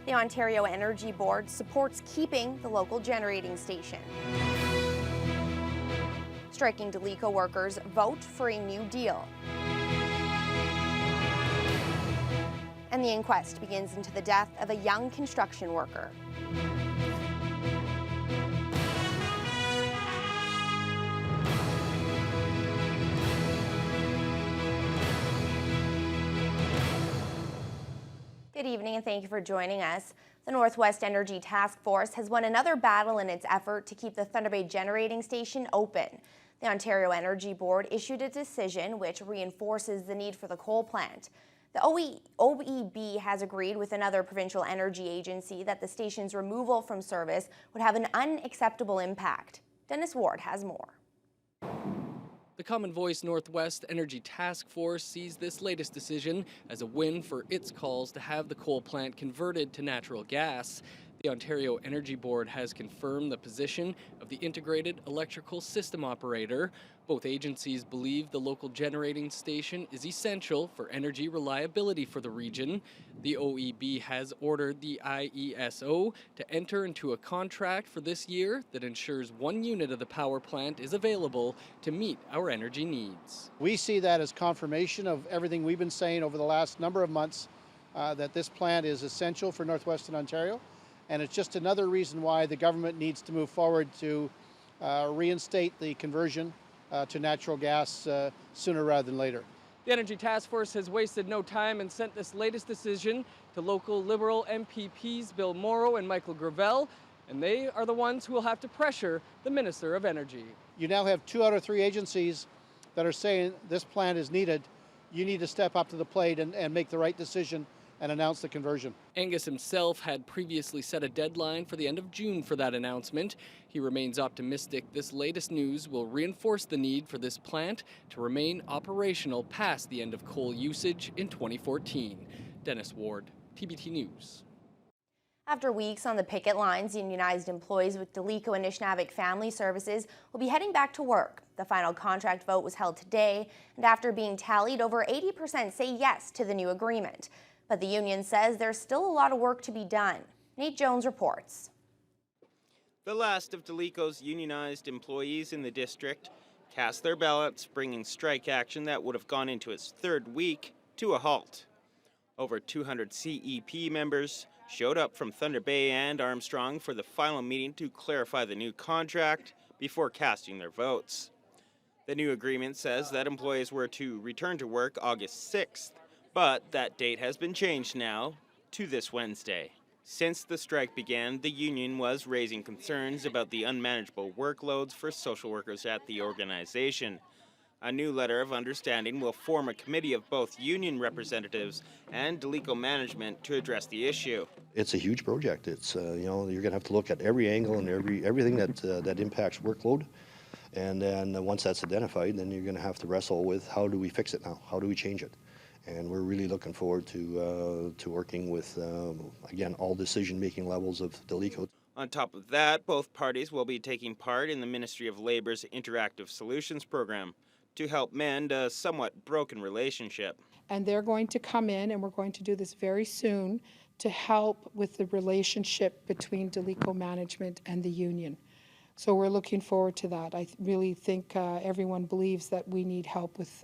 The Ontario Energy Board supports keeping the local generating station. Striking Delico workers vote for a new deal. And the inquest begins into the death of a young construction worker. Good evening and thank you for joining us. The Northwest Energy Task Force has won another battle in its effort to keep the Thunder Bay generating station open. The Ontario Energy Board issued a decision which reinforces the need for the coal plant. The OEB has agreed with another provincial energy agency that the station's removal from service would have an unacceptable impact. Dennis Ward has more. The Common Voice Northwest Energy Task Force sees this latest decision as a win for its calls to have the coal plant converted to natural gas. The Ontario Energy Board has confirmed the position of the Integrated Electrical System Operator. Both agencies believe the local generating station is essential for energy reliability for the region. The OEB has ordered the IESO to enter into a contract for this year that ensures 1 unit of the power plant is available to meet our energy needs. We see that as confirmation of everything we've been saying over the last number of months, that this plant is essential for Northwestern Ontario. And it's just another reason why the government needs to move forward to reinstate the conversion to natural gas sooner rather than later. The Energy Task Force has wasted no time and sent this latest decision to local Liberal MPPs Bill Morrow and Michael Gravel, and they are the ones who will have to pressure the Minister of Energy. You now have 2 out of 3 agencies that are saying this plant is needed. You need to step up to the plate and make the right decision and announce the conversion. Angus himself had previously set a deadline for the end of June for that announcement. He remains optimistic this latest news will reinforce the need for this plant to remain operational past the end of coal usage in 2014. Dennis Ward, TBT News. After weeks on the picket lines, unionized employees with Delico and Nishnavik Family Services will be heading back to work. The final contract vote was held today, and after being tallied, over 80% say yes to the new agreement. But the union says there's still a lot of work to be done. Nate Jones reports. The last of Delico's unionized employees in the district cast their ballots, bringing strike action that would have gone into its 3rd week to a halt. Over 200 CEP members showed up from Thunder Bay and Armstrong for the final meeting to clarify the new contract before casting their votes. The new agreement says that employees were to return to work August 6th, but that date has been changed now to this Wednesday. Since the strike began, the union was raising concerns about the unmanageable workloads for social workers at the organization. A new letter of understanding will form a committee of both union representatives and Delico management to address the issue. It's a huge project. It's you're going to have to look at every angle and everything that impacts workload. And then once that's identified, then you're going to have to wrestle with how do we fix it now? How do we change it? And we're really looking forward to working with, again, all decision-making levels of Delico. On top of that, both parties will be taking part in the Ministry of Labor's Interactive Solutions program to help mend a somewhat broken relationship. And they're going to come in, and we're going to do this very soon, to help with the relationship between Delico management and the union. So we're looking forward to that. I really think everyone believes that we need help with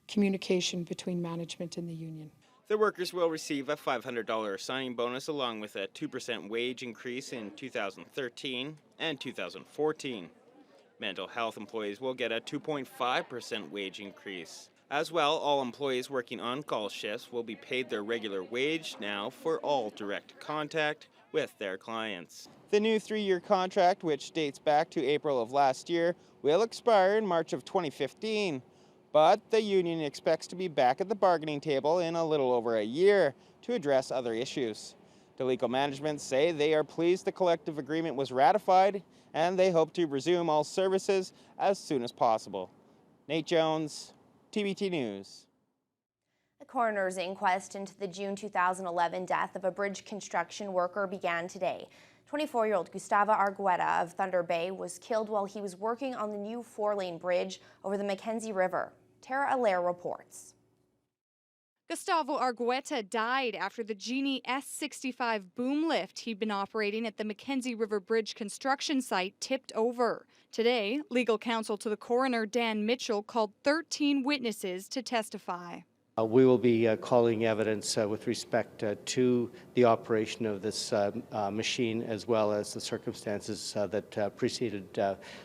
communication between management and the union. The workers will receive a $500 signing bonus along with a 2% wage increase in 2013 and 2014. Mental health employees will get a 2.5% wage increase. As well, all employees working on-call shifts will be paid their regular wage now for all direct contact with their clients. The new 3-year contract, which dates back to April of last year, will expire in March of 2015. But the union expects to be back at the bargaining table in a little over a year to address other issues. Delico management say they are pleased the collective agreement was ratified and they hope to resume all services as soon as possible. Nate Jones, TBT News. The coroner's inquest into the June 2011 death of a bridge construction worker began today. 24-year-old Gustavo Argueta of Thunder Bay was killed while he was working on the new 4-lane bridge over the Mackenzie River. Tara Allaire reports. Gustavo Argueta died after the Genie S65 boom lift he'd been operating at the Mackenzie River Bridge construction site tipped over. Today, legal counsel to the coroner, Dan Mitchell, called 13 witnesses to testify. We will be calling evidence with respect to the operation of this machine, as well as the circumstances that preceded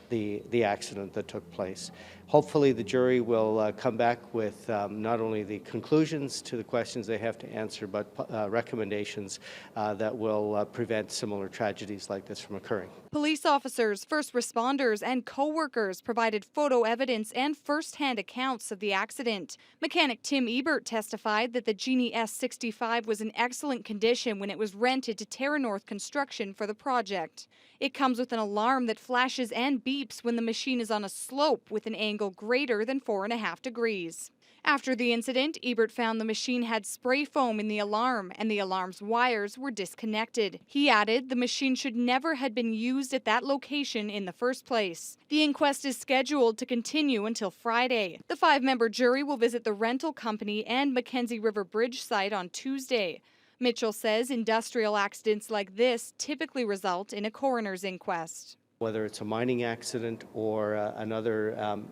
the accident that took place. Hopefully the jury will come back with not only the conclusions to the questions they have to answer, but recommendations that will prevent similar tragedies like this from occurring. Police officers, first responders, and co-workers provided photo evidence and first-hand accounts of the accident. Mechanic Tim Ebert testified that the Genie S65 was in excellent condition when it was rented to Terra North Construction for the project. It comes with an alarm that flashes and beeps when the machine is on a slope with an angle greater than 4.5 degrees. After the incident, Ebert found the machine had spray foam in the alarm and the alarm's wires were disconnected. He added the machine should never have been used at that location in the first place. The inquest is scheduled to continue until Friday. The 5-member jury will visit the rental company and Mackenzie River Bridge site on Tuesday. Mitchell says industrial accidents like this typically result in a coroner's inquest. Whether it's a mining accident or another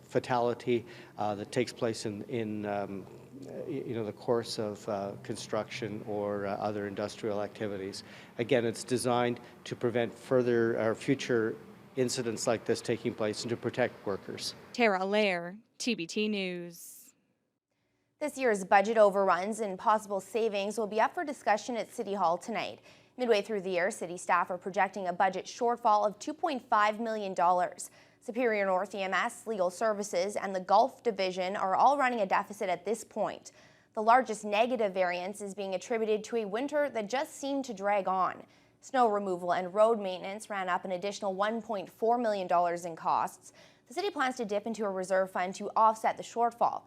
fatality that takes place in the course of construction or other industrial activities. Again, it's designed to prevent further or future incidents like this taking place and to protect workers. Tara Allaire, TBT News. This year's budget overruns and possible savings will be up for discussion at City Hall tonight. Midway through the year, city staff are projecting a budget shortfall of $2.5 million. Superior North EMS, Legal Services, and the Gulf Division are all running a deficit at this point. The largest negative variance is being attributed to a winter that just seemed to drag on. Snow removal and road maintenance ran up an additional $1.4 million in costs. The city plans to dip into a reserve fund to offset the shortfall.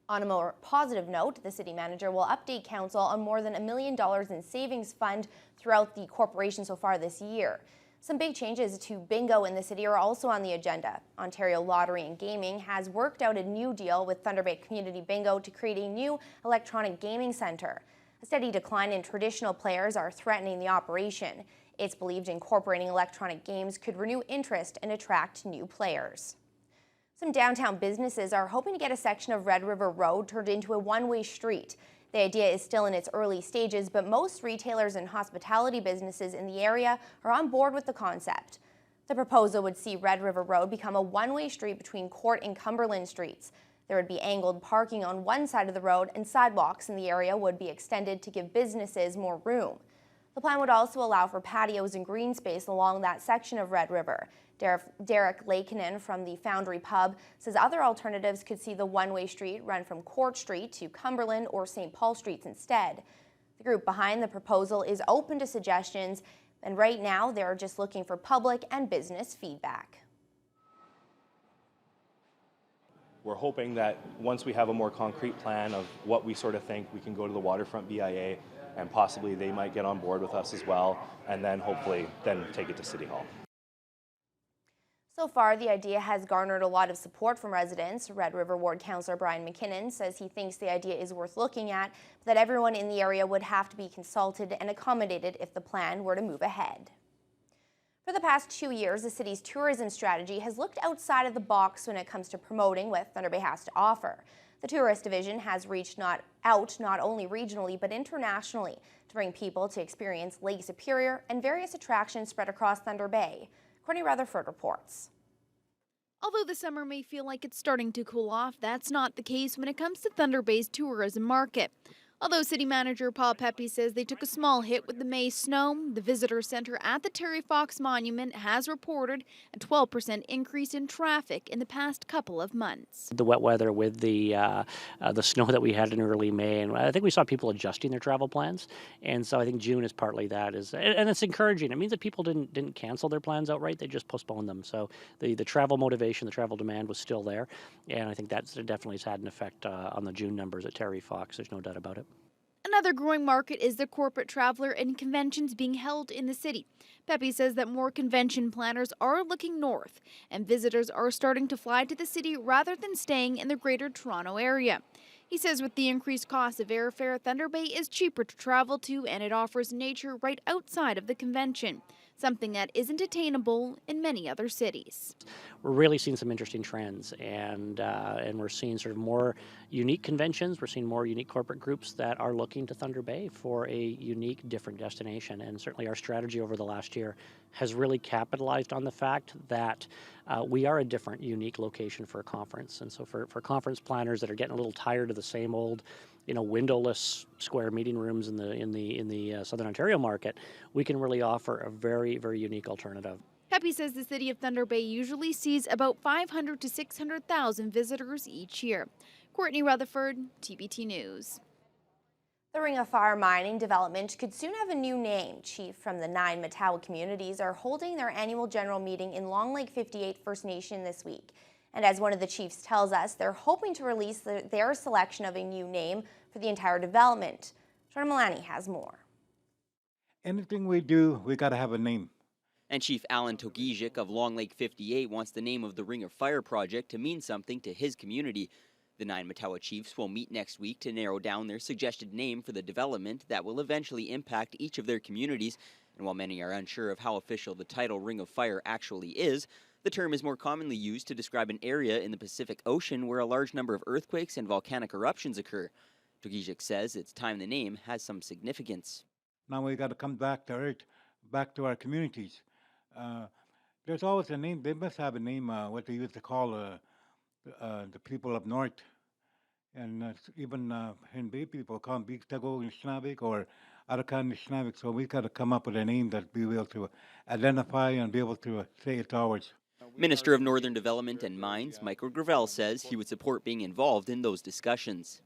On a more positive note, the city manager will update council on more than $1 million in savings fund throughout the corporation so far this year. Some big changes to bingo in the city are also on the agenda. Ontario Lottery and Gaming has worked out a new deal with Thunder Bay Community Bingo to create a new electronic gaming centre. A steady decline in traditional players are threatening the operation. It's believed incorporating electronic games could renew interest and attract new players. Some downtown businesses are hoping to get a section of Red River Road turned into a one-way street. The idea is still in its early stages, but most retailers and hospitality businesses in the area are on board with the concept. The proposal would see Red River Road become a one-way street between Court and Cumberland streets. There would be angled parking on one side of the road, and sidewalks in the area would be extended to give businesses more room. The plan would also allow for patios and green space along that section of Red River. Derek Lakenin from the Foundry Pub says other alternatives could see the one-way street run from Court Street to Cumberland or St. Paul Streets instead. The group behind the proposal is open to suggestions, and right now they're just looking for public and business feedback. We're hoping that once we have a more concrete plan of what we sort of think, we can go to the Waterfront BIA and possibly they might get on board with us as well, and then hopefully then take it to City Hall. So far, the idea has garnered a lot of support from residents. Red River Ward Councillor Brian McKinnon says he thinks the idea is worth looking at, but that everyone in the area would have to be consulted and accommodated if the plan were to move ahead. For the past 2 years, the city's tourism strategy has looked outside of the box when it comes to promoting what Thunder Bay has to offer. The tourist division has reached not only regionally but internationally to bring people to experience Lake Superior and various attractions spread across Thunder Bay. Courtney Rutherford reports. Although the summer may feel like it's starting to cool off, that's not the case when it comes to Thunder Bay's tourism market. Although City Manager Paul Pepe says they took a small hit with the May snow, the visitor center at the Terry Fox Monument has reported a 12% increase in traffic in the past couple of months. The wet weather with the snow that we had in early May, and I think we saw people adjusting their travel plans, and so I think June is partly that, and it's encouraging. It means that people didn't cancel their plans outright; they just postponed them. So the travel motivation, the travel demand was still there, and I think that definitely has had an effect on the June numbers at Terry Fox. There's no doubt about it. Another growing market is the corporate traveler and conventions being held in the city. Pepe says that more convention planners are looking north, and visitors are starting to fly to the city rather than staying in the Greater Toronto area. He says with the increased cost of airfare, Thunder Bay is cheaper to travel to, and it offers nature right outside of the convention, something that isn't attainable in many other cities. We're really seeing some interesting trends, and we're seeing sort of more unique conventions. We're seeing more unique corporate groups that are looking to Thunder Bay for a unique, different destination. And certainly our strategy over the last year has really capitalized on the fact that we are a different, unique location for a conference. And so for conference planners that are getting a little tired of the same old, windowless square meeting rooms in the Southern Ontario market, we can really offer a very, very unique alternative. Pepe says the city of Thunder Bay usually sees about 500 to 600,000 visitors each year. Courtney Rutherford, TBT News. The Ring of Fire mining development could soon have a new name. Chief from the 9 Matawa communities are holding their annual general meeting in Long Lake 58 First Nation this week. And as one of the chiefs tells us, they're hoping to release their selection of a new name for the entire development. Jordan Milani has more. Anything we do, we got to have a name. And Chief Alan Togijic of Long Lake 58 wants the name of the Ring of Fire project to mean something to his community. The 9 Matawa chiefs will meet next week to narrow down their suggested name for the development that will eventually impact each of their communities. And while many are unsure of how official the title Ring of Fire actually is, the term is more commonly used to describe an area in the Pacific Ocean where a large number of earthquakes and volcanic eruptions occur. Togijic says it's time the name has some significance. Now we got to come back to Earth, back to our communities. There's always a name. They must have a name, what they used to call the people up north. And even in Bay people call them Big Tago Nishnabik or Arakan Nishnabik. So we got to come up with a name that we will be able to identify and be able to say it's ours. Minister of Northern Development and Mines, Michael Gravel, says he would support being involved in those discussions.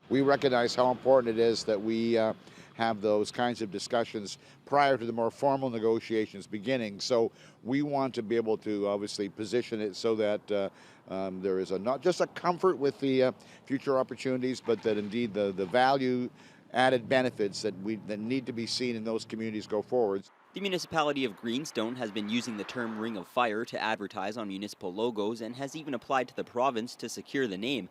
We recognize how important it is that we have those kinds of discussions prior to the more formal negotiations beginning. So we want to be able to obviously position it so that there is not just a comfort with the future opportunities, but that indeed the value added benefits that need to be seen in those communities go forward. The municipality of Greenstone has been using the term Ring of Fire to advertise on municipal logos and has even applied to the province to secure the name.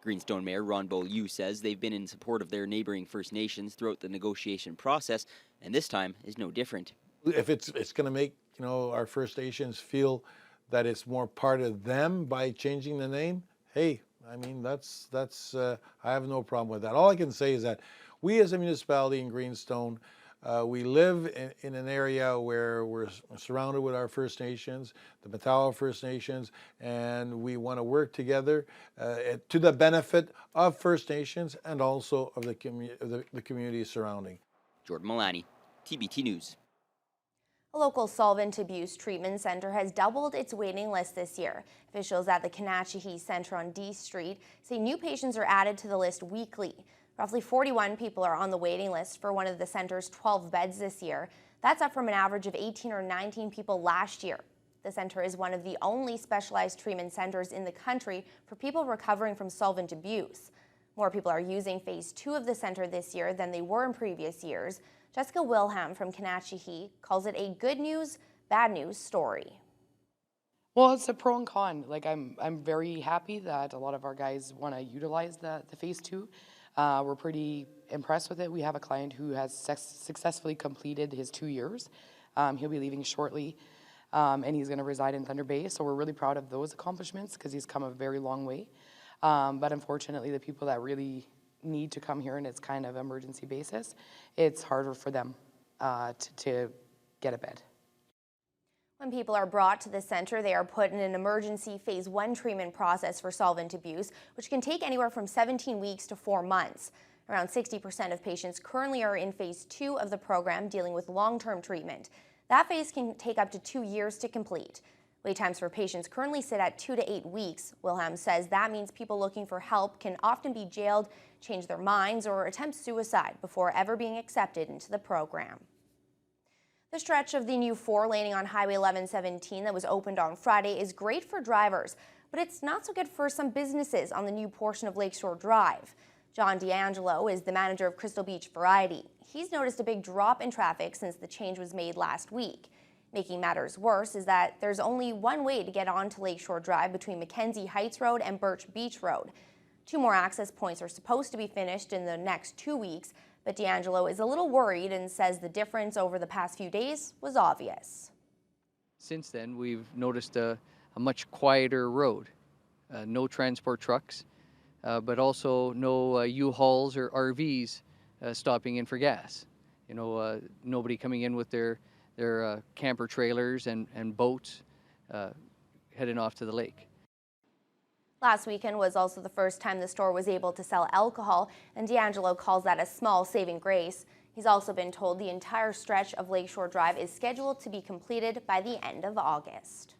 Greenstone Mayor Ron Beaulieu says they've been in support of their neighboring First Nations throughout the negotiation process, and this time is no different. If it's going to make our First Nations feel that it's more part of them by changing the name, hey, I mean that's I have no problem with that. All I can say is that we as a municipality in Greenstone, we live in an area where we're surrounded with our First Nations, the Matawa First Nations, and we want to work together to the benefit of First Nations and also of the community surrounding. Jordan Milani, TBT News. A local solvent abuse treatment center has doubled its waiting list this year. Officials at the Kanachihee Center on D Street say new patients are added to the list weekly. Roughly 41 people are on the waiting list for one of the center's 12 beds this year. That's up from an average of 18 or 19 people last year. The center is one of the only specialized treatment centers in the country for people recovering from solvent abuse. More people are using phase 2 of the center this year than they were in previous years. Jessica Wilhelm from Kanachihee calls it a good news, bad news story. Well, it's a pro and con. Like I'm very happy that a lot of our guys want to utilize the phase 2. We're pretty impressed with it. We have a client who has successfully completed his 2 years. He'll be leaving shortly, and he's going to reside in Thunder Bay. So we're really proud of those accomplishments because he's come a very long way. But unfortunately, the people that really need to come here and it's kind of emergency basis, it's harder for them to get a bed. When people are brought to the center, they are put in an emergency phase 1 treatment process for solvent abuse, which can take anywhere from 17 weeks to 4 months. Around 60% of patients currently are in phase 2 of the program dealing with long-term treatment. That phase can take up to 2 years to complete. Wait times for patients currently sit at 2 to 8 weeks. Wilhelm says that means people looking for help can often be jailed, change their minds, or attempt suicide before ever being accepted into the program. The stretch of the new 4-laning on Highway 1117 that was opened on Friday is great for drivers, but it's not so good for some businesses on the new portion of Lakeshore Drive. John D'Angelo is the manager of Crystal Beach Variety. He's noticed a big drop in traffic since the change was made last week. Making matters worse is that there's only one way to get onto Lakeshore Drive between Mackenzie Heights Road and Birch Beach Road. 2 more access points are supposed to be finished in the next 2 weeks, but D'Angelo is a little worried and says the difference over the past few days was obvious. Since then, we've noticed a much quieter road. No transport trucks, but also no U-Hauls or RVs stopping in for gas. Nobody coming in with their camper trailers and boats heading off to the lake. Last weekend was also the first time the store was able to sell alcohol, and D'Angelo calls that a small saving grace. He's also been told the entire stretch of Lakeshore Drive is scheduled to be completed by the end of August.